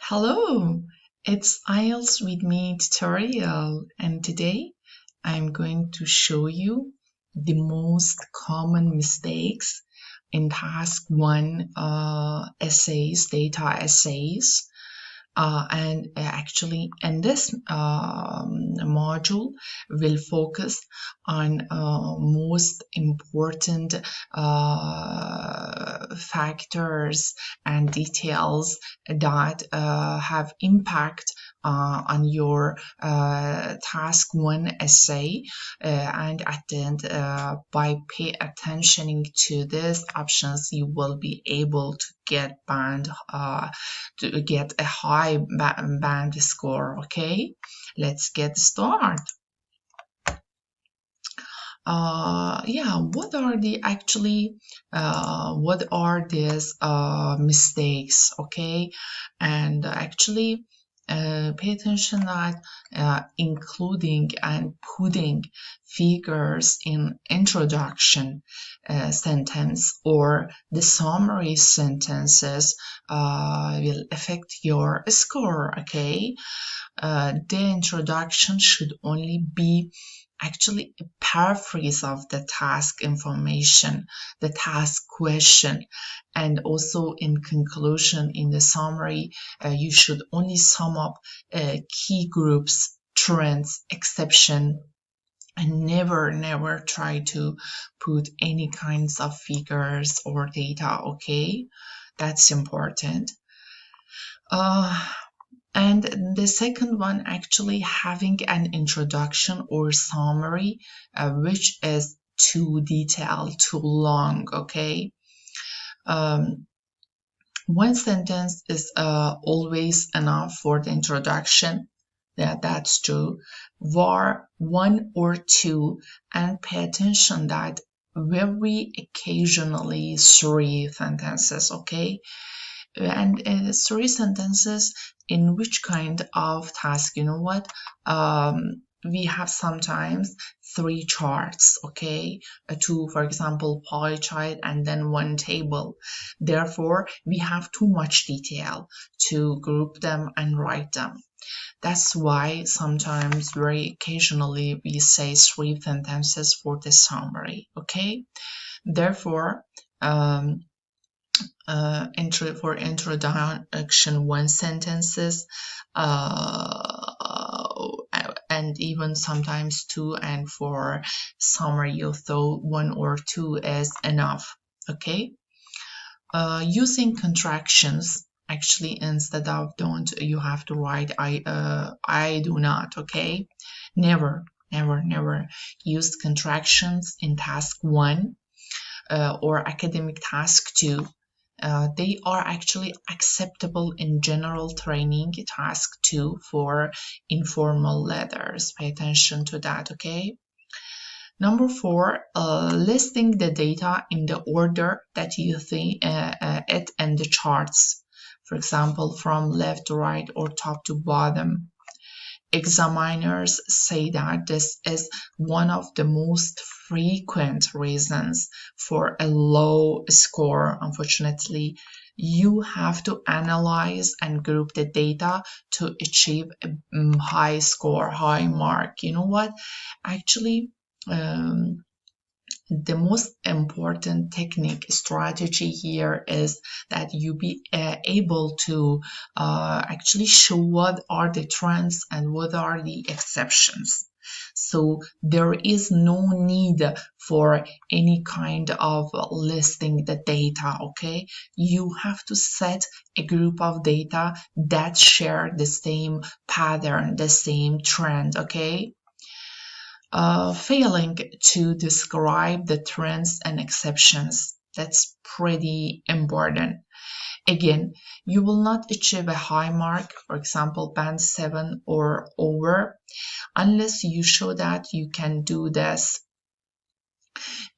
Hello, it's IELTS with me tutorial, and today I'm going to show you the most common mistakes in task 1 essays, data essays. And actually, in this module, we'll focus on most important factors and details that have impact on your task 1 essay, and at the end, by pay attention to these options, you will be able to get to get a high band score. Okay, let's get started. What are these mistakes? Okay, and actually pay attention that including and putting figures in introduction sentence or the summary sentences will affect your score. Okay, the introduction should only be actually a paraphrase of the task information, the task question, and also in conclusion, in the summary, you should only sum up key groups, trends, exception, and never try to put any kinds of figures or data. Okay, that's important. And the second one, actually having an introduction or summary which is too detailed, too long. Okay, one sentence is always enough for the introduction. That's true. One or two, and pay attention that very occasionally 3 sentences. Okay, and 3 sentences in which kind of task? You know what? We have sometimes 3 charts. Okay, two, for example, pie chart and then 1 table. Therefore, we have too much detail to group them and write them. That's why sometimes very occasionally we say 3 sentences for the summary. Okay, therefore for introduction 1 sentences and even sometimes 2, and for summary you thought 1 or 2 is enough. Okay, using contractions, actually instead of don't, you have to write I do not. Okay, never use contractions in task 1 or academic task 2. They are actually acceptable in general training task 2 for informal letters. Pay attention to that. Okay, number 4, listing the data in the order that you think it in the charts, for example from left to right or top to bottom. Examiners say that this is one of the most frequent reasons for a low score. Unfortunately, you have to analyze and group the data to achieve a high score, high mark. You know what? Actually, the most important technique strategy here is that you be able to actually show what are the trends and what are the exceptions. So there is no need for any kind of listing the data. Okay, you have to set a group of data that share the same pattern, the same trend. Okay, failing to describe the trends and exceptions, that's pretty important. Again, you will not achieve a high mark, for example band 7 or over, unless you show that you can do this.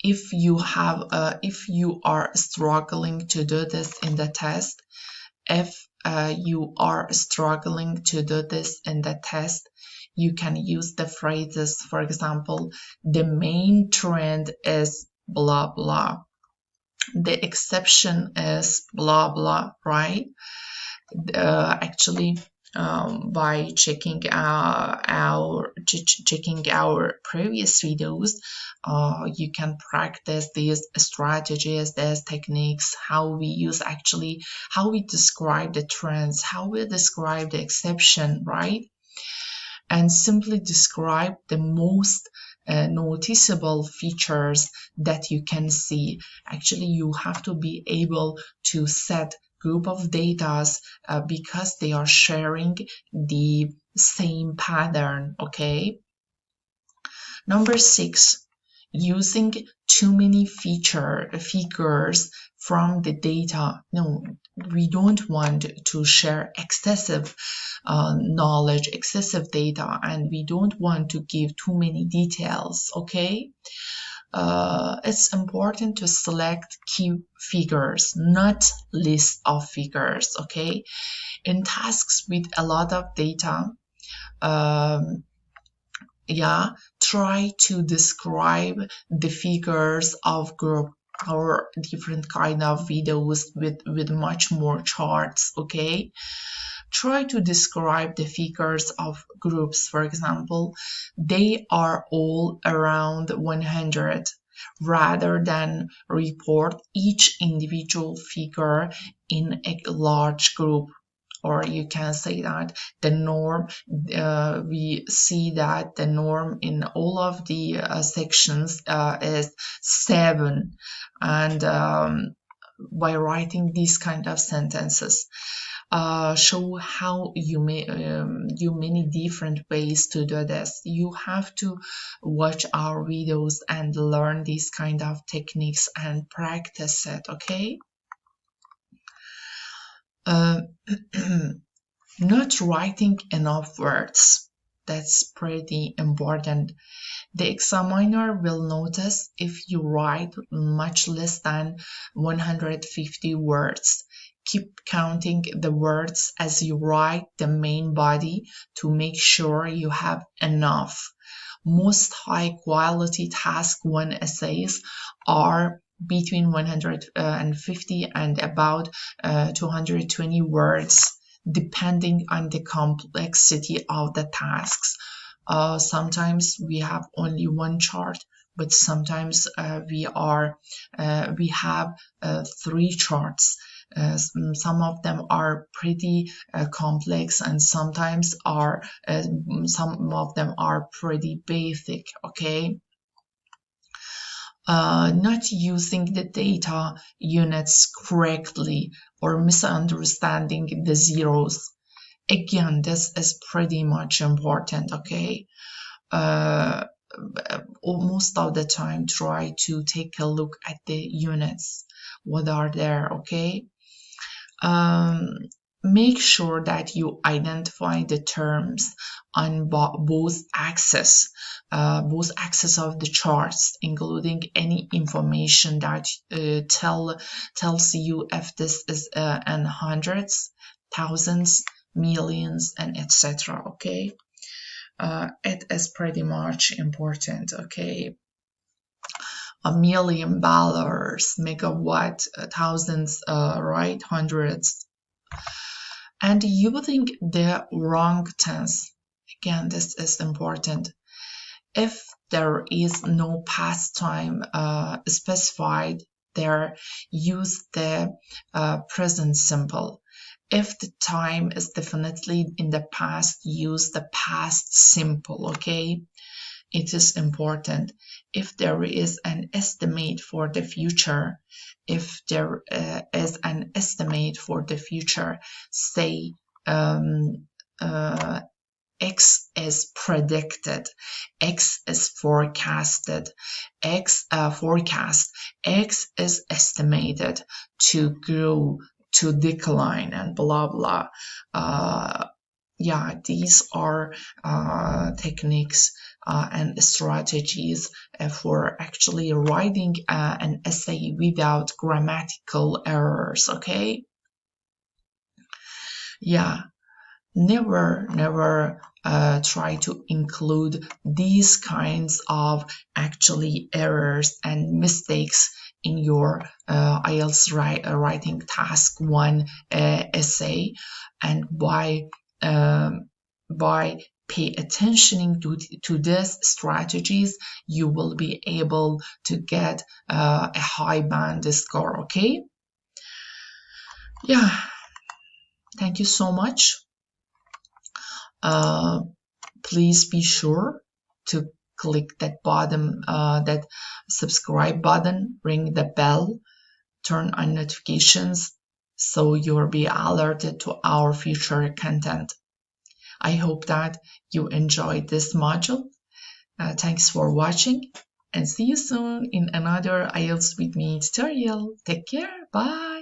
If you are struggling to do this in the test, you can use the phrases, for example, the main trend is blah blah, the exception is blah blah, right? actually by checking our previous videos, you can practice these strategies, these techniques, how we use actually, how we describe the trends, how we describe the exception, right? And simply describe the most noticeable features that you can see. Actually, you have to be able to set group of data because they are sharing the same pattern, okay? Number 6, using too many figures from the data. No, we don't want to share excessive knowledge, excessive data, and we don't want to give too many details, okay? It's important to select key figures, not list of figures, okay? In tasks with a lot of data, try to describe the figures of group or different kind of videos with much more charts, okay? Try to describe the figures of groups. For example, they are all around 100, rather than report each individual figure in a large group. Or you can say that the norm, we see that the norm in all of the sections is 7. And by writing these kind of sentences, show how you may do many different ways to do this. You have to watch our videos and learn these kind of techniques and practice it, okay? Not writing enough words. That's pretty important. The examiner will notice if you write much less than 150 words. Keep counting the words as you write the main body to make sure you have enough. Most high quality task 1 essays are between 150 and about 220 words, depending on the complexity of the tasks. Sometimes we have only one chart, but sometimes we have 3 charts. Some of them are pretty complex, and sometimes some of them are pretty basic, okay? Not using the data units correctly or misunderstanding the zeros. Again, this is pretty much important, okay? Most of the time, try to take a look at the units, what are there, okay? Make sure that you identify the terms on both axes of the charts, including any information that tells you if this is in hundreds, thousands, millions, and etc. Okay, it is pretty much important. Okay. $1 million, megawatt, thousands, right? Hundreds. And using the wrong tense. Again, this is important. If there is no past time specified there, use the present simple. If the time is definitely in the past, use the past simple, okay? It is important. If there is an estimate for the future, say X is predicted, X is forecasted, forecast, X is estimated to grow, to decline, and blah blah. These are techniques and strategies for actually writing an essay without grammatical errors, okay? Never try to include these kinds of actually errors and mistakes in your IELTS writing task 1 essay, and by pay attention to these strategies, you will be able to get a high band score. Okay, yeah, thank you so much. Please be sure to click that bottom, that subscribe button, ring the bell, turn on notifications so you'll be alerted to our future content. I hope that you enjoyed this module. Thanks for watching, and see you soon in another IELTS with me tutorial. Take care. Bye.